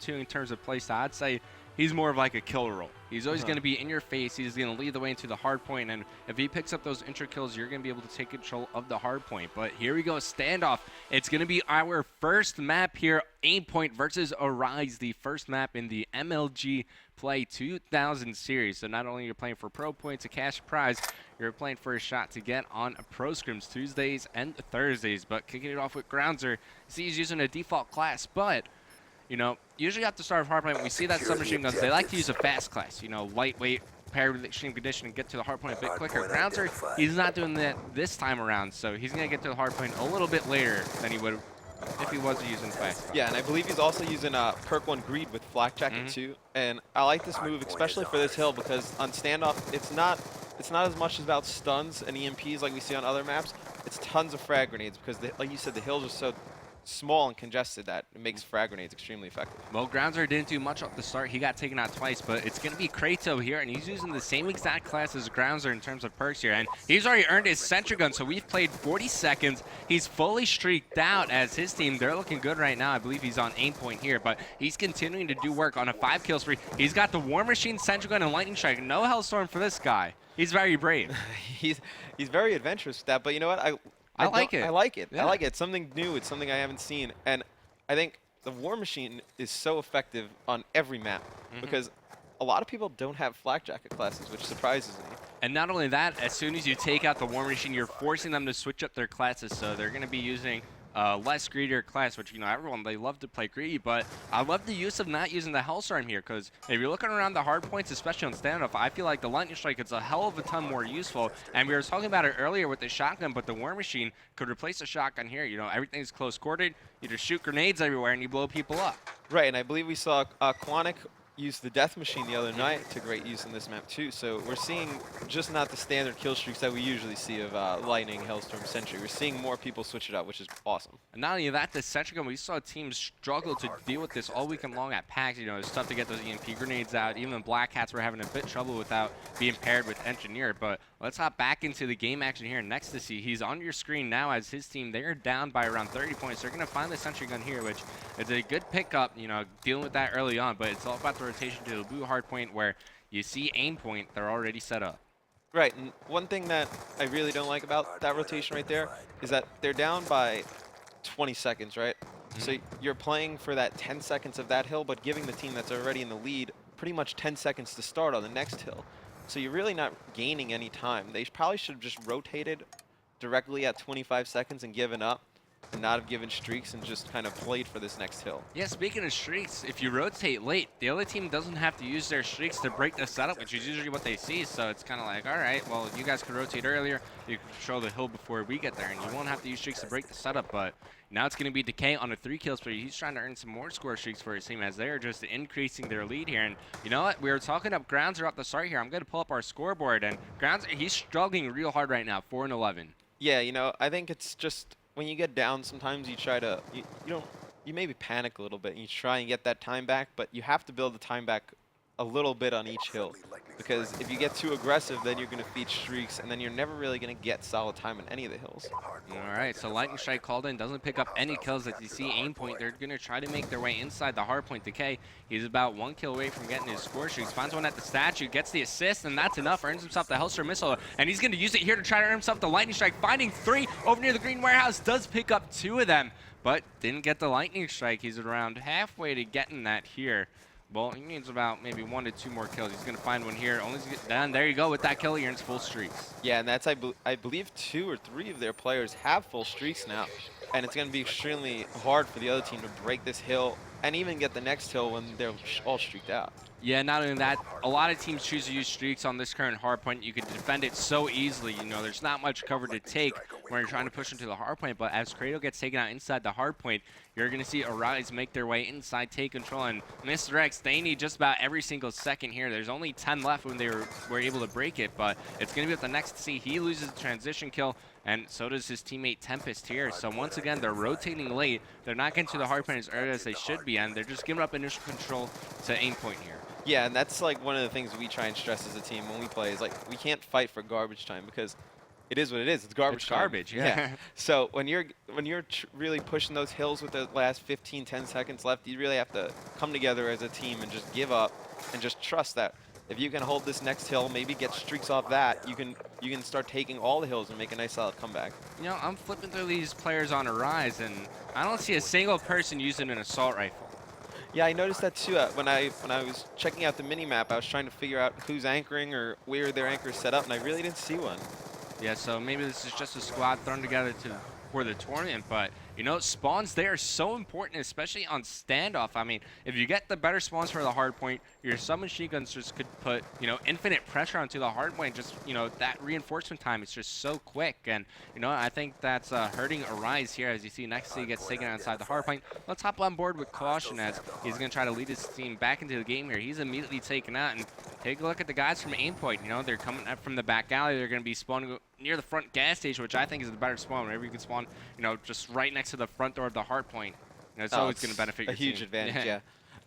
too in terms of play style. I'd say he's more of like a kill role. He's always going to be in your face. He's going to lead the way into the hard point, and if he picks up those intra kills, you're going to be able to take control of the hard point. But here we go, standoff. It's going to be our first map here, Aimpoint versus Arize, the first map in the MLG Play 2000 series. So not only you're playing for pro points, a cash prize, you're playing for a shot to get on pro scrims Tuesdays and Thursdays. But kicking it off with Groundzer, see he's using a default class, but you know, usually at the start of hardpoint, when we see that submachine guns, they like to use a fast class, you know, lightweight, paired with extreme condition and get to the hardpoint a bit quicker. Groundzer, he's not doing that this time around, so he's going to get to the hardpoint a little bit later than he would if he was using fast. Yeah, and I believe he's also using Perk 1 Greed with Flak Jacket too. And I like this move, especially for this hill, because on standoff, it's not as much about stuns and EMPs like we see on other maps. It's tons of frag grenades because, like you said, the hills are so small and congested that it makes frag grenades extremely effective. Well, Groundzer didn't do much off the start. He got taken out twice, but it's going to be Kratos here, and he's using the same exact class as Groundzer in terms of perks here, and he's already earned his Sentry Gun, so we've played 40 seconds. He's fully streaked out as his team. They're looking good right now. I believe he's on Aimpoint here, but he's continuing to do work on a 5-kill spree. He's got the War Machine, Sentry Gun, and Lightning Strike. No Hellstorm for this guy. He's very brave. he's very adventurous with that, but you know what? I like it. I like it. Yeah. I like it. It's something new. It's something I haven't seen. And I think the War Machine is so effective on every map because a lot of people don't have Flak Jacket classes, which surprises me. And not only that, as soon as you take out the War Machine, you're forcing them to switch up their classes. So they're going to be using less greedier class, which, you know, everyone, they love to play greedy, but I love the use of not using the Hellstorm here, because if you're looking around the hard points, especially on standoff, I feel like the Lightning Strike is a hell of a ton more useful, and we were talking about it earlier with the shotgun, but the War Machine could replace the shotgun here. You know, everything's close quartered, you just shoot grenades everywhere and you blow people up. Right, and I believe we saw Quanic use the Death Machine the other night to great use in this map too. So we're seeing just not the standard kill streaks that we usually see of Lightning, Hellstorm, Sentry. We're seeing more people switch it out, which is awesome. And not only that, the Sentry Gun, we saw teams struggle to deal with this all weekend long at PAX. You know, it's tough to get those EMP grenades out. Even Black Hats were having a bit trouble without being paired with Engineer. But let's hop back into the game action here. Next to see, he's on your screen now as his team, they're down by around 30 points. They're going to find the Sentry Gun here, which is a good pickup, you know, dealing with that early on. But it's all about the rotation to the blue hard point where you see Aimpoint, they're already set up. Right, and one thing that I really don't like about that rotation right there is that they're down by 20 seconds, right? So you're playing for that 10 seconds of that hill, but giving the team that's already in the lead pretty much 10 seconds to start on the next hill. So you're really not gaining any time. They probably should have just rotated directly at 25 seconds and given up, and not have given streaks and just kind of played for this next hill. Yeah, speaking of streaks, if you rotate late, the other team doesn't have to use their streaks to break the setup, which is usually what they see. So it's kind of like, all right, well, you guys could rotate earlier. You can control the hill before we get there, and you won't have to use streaks to break the setup. But now it's going to be Decay on a 3-kill spree. He's trying to earn some more score streaks for his team as they're just increasing their lead here. And you know what? We were talking up Groundzer at the start here. I'm going to pull up our scoreboard, and Groundzer, he's struggling real hard right now, 4-11. Yeah, you know, I think it's just when you get down, sometimes you try to, you maybe panic a little bit and you try and get that time back, but you have to build the time back a little bit on each hill, because if you get too aggressive, then you're going to feed streaks, and then you're never really going to get solid time on any of the hills. All right, so Lightning Strike called in, doesn't pick up any kills. As you see Aimpoint, they're going to try to make their way inside the hardpoint. Decay, he's about 1 kill away from getting his score streaks. Finds one at the statue, gets the assist, and that's enough. Earns himself the Hellstorm Missile, and he's going to use it here to try to earn himself the Lightning Strike. Finding 3 over near the Green Warehouse, does pick up 2 of them, but didn't get the Lightning Strike. He's around halfway to getting that here. Well, he needs about maybe 1 to 2 more kills. He's going to find one here. Only done. There you go. With that kill, he earns full streaks. Yeah, and that's, I believe 2 or 3 of their players have full streaks now. And it's going to be extremely hard for the other team to break this hill and even get the next hill when they're all streaked out. Yeah, not only that, a lot of teams choose to use streaks on this current hardpoint. You can defend it so easily. You know, there's not much cover to take when you're trying to push into the hardpoint. But as Kratos gets taken out inside the hardpoint, you're going to see Arize make their way inside, take control. And Mr. X, they need just about every single second here. There's only 10 left when they were able to break it. But it's going to be with the next C. He loses the transition kill, and so does his teammate Tempest here. So once again, they're rotating late. They're not getting to the hardpoint as early as they should be, and they're just giving up initial control to Aimpoint here. Yeah, and that's like one of the things we try and stress as a team when we play is like we can't fight for garbage time, because it is what it is. It's garbage It's time. garbage, yeah. So when you're really pushing those hills with the last 15, 10 seconds left, you really have to come together as a team and just give up and just trust that if you can hold this next hill, maybe get streaks off that, you can start taking all the hills and make a nice solid comeback. You know, I'm flipping through these players on Arize, and I don't see a single person using an assault rifle. Yeah, I noticed that too. When I was checking out the mini map, I was trying to figure out who's anchoring or where their anchor is set up, and I really didn't see one. Yeah, so maybe this is just a squad thrown together for the tournament, but you know, spawns, they are so important, especially on standoff. I mean, if you get the better spawns for the hard point, your submachine guns just could put, you know, infinite pressure onto the hard point. Just, you know, that reinforcement time is just so quick, and you know, I think that's hurting Arize here. As you see, next he gets taken outside the hard point. Let's hop on board with caution as he's going to try to lead his team back into the game here. He's immediately taken out, and take a look at the guys from Aimpoint. You know, they're coming up from the back alley. They're going to be spawning near the front gas station, which I think is the better spawn. Whenever you can spawn, you know, just right next to the front door of the hard point. You know, it's always going to benefit your team. A huge advantage, yeah.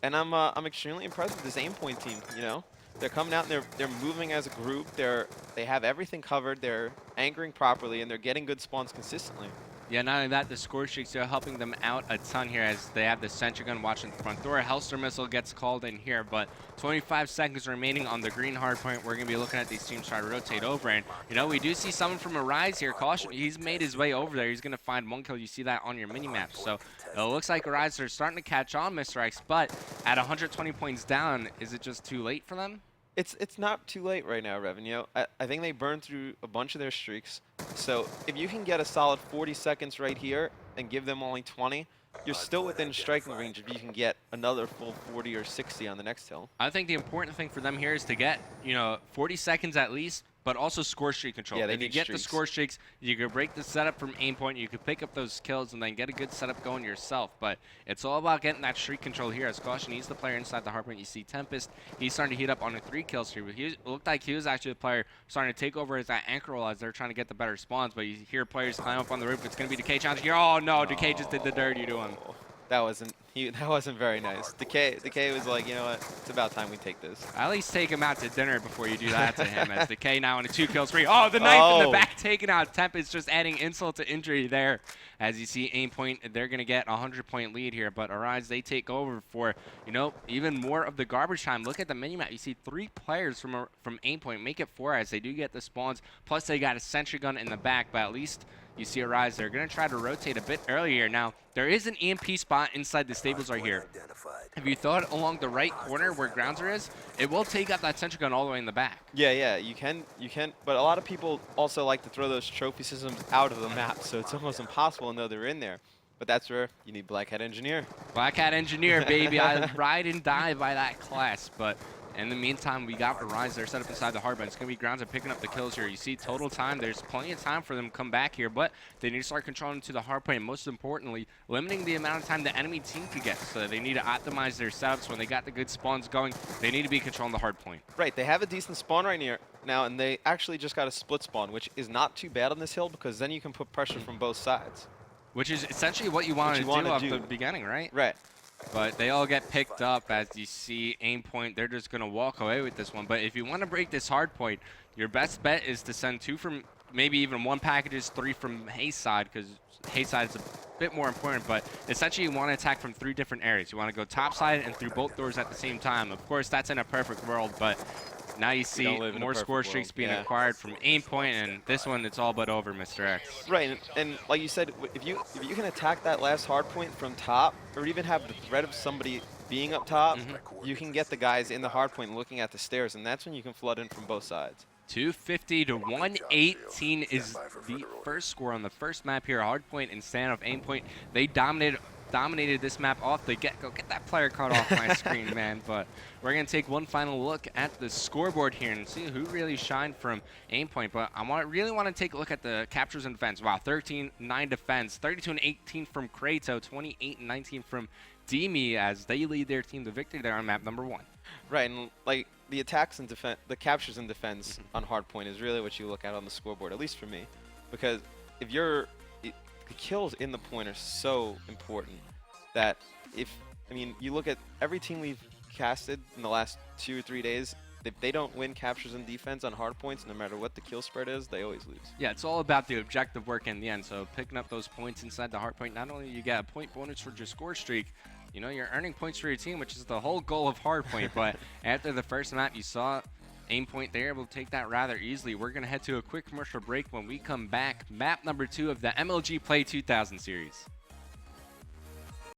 And I'm extremely impressed with this Aimpoint team. You know, they're coming out and they're moving as a group. They have everything covered. They're anchoring properly and they're getting good spawns consistently. Yeah, not only that, the score streaks are helping them out a ton here as they have the sentry gun watching the front door. Hellstorm missile gets called in here, but 25 seconds remaining on the green hard point. We're going to be looking at these teams try to rotate over, and you know, we do see someone from Arize here. Caution, he's made his way over there. He's going to find one kill. You see that on your mini-map. So it looks like Arize are starting to catch on, Mr. X, but at 120 points down, is it just too late for them? It's not too late right now, Revan. You know, I think they burned through a bunch of their streaks. So if you can get a solid 40 seconds right here and give them only 20, you're still within striking range if you can get another full 40 or 60 on the next hill. I think the important thing for them here is to get, you know, 40 seconds at least, but also score streak control. Yeah, they if you need get streaks. The score streaks, you can break the setup from Aimpoint, you can pick up those kills and then get a good setup going yourself. But it's all about getting that streak control here. As Caution, he's the player inside the hardpoint. You see Tempest, he's starting to heat up on a 3-kill streak. It looked like he was actually the player starting to take over as that anchor role as they're trying to get the better spawns. But you hear players climb up on the roof. It's going to be Decay challenge here. Oh no, Decay just did the dirty to him. That wasn't very nice. Decay was like, you know what? It's about time we take this. At least take him out to dinner before you do that to him. As Decay now on a 2-kill spree. Oh, the knife in the back taken out. Tempest just adding insult to injury there. As you see, Aimpoint, they're going to get a 100-point lead here. But Arize, they take over for, you know, even more of the garbage time. Look at the minimap. You see 3 players from Aimpoint make it 4 as they do get the spawns. Plus, they got a sentry gun in the back. But at least you see Arize, they're going to try to rotate a bit earlier. Now, there is an EMP spot inside the stables right here. If you throw it along the right corner where Groundzer is, it will take out that sentry gun all the way in the back. Yeah, you can. But a lot of people also like to throw those trophy systems out of the map, so it's almost impossible to know they're in there. But that's where you need Black Hat Engineer. Black Hat Engineer, baby. I ride and die by that class, but in the meantime, we got Arize. They're set up inside the hard, but it's going to be Groundzer picking up the kills here. You see total time. There's plenty of time for them to come back here, but they need to start controlling to the hard point, and most importantly, limiting the amount of time the enemy team could get. So they need to optimize their setups. When they got the good spawns going, they need to be controlling the hard point. Right. They have a decent spawn right now, and they actually just got a split spawn, which is not too bad on this hill because then you can put pressure from both sides. Which is essentially what you want to do off the beginning, right? Right. But they all get picked up. As you see Aimpoint, they're just going to walk away with this one. But if you want to break this hard point, your best bet is to send 2 from, maybe even 1 packages, 3 from Hayes side, because Hayes side is a bit more important. But essentially, you want to attack from 3 different areas. You want to go top side and through both doors at the same time. Of course, that's in a perfect world, but now you see more score streaks being acquired from Aimpoint, and this one, it's all but over, Mr. X. Right, and like you said, if you can attack that last hard point from top, or even have the threat of somebody being up top, you can get the guys in the hard point looking at the stairs, and that's when you can flood in from both sides. 250 to 118 is the first score on the first map here. Hardpoint and standoff Aimpoint, they dominated this map off the get-go. Get that player card off my screen, man. But we're going to take one final look at the scoreboard here and see who really shined from Aimpoint. But I really want to take a look at the captures and defense. Wow, 13-9 defense, 32-18 from Krato, 28-19 from Demi as they lead their team to victory there on map number 1. Right, and like the attacks and defense, the captures and defense on hardpoint is really what you look at on the scoreboard, at least for me, because if the kills in the point are so important that you look at every team we've casted in the last 2 or 3 days, if they don't win captures and defense on hard points, no matter what the kill spread is, they always lose. Yeah, it's all about the objective work in the end. So picking up those points inside the hard point, not only you get a point bonus for your score streak, you know, you're earning points for your team, which is the whole goal of hardpoint. But after the first map, you saw Aimpoint, they're able to take that rather easily. We're going to head to a quick commercial break. When we come back, map number 2 of the MLG Play 2000 series.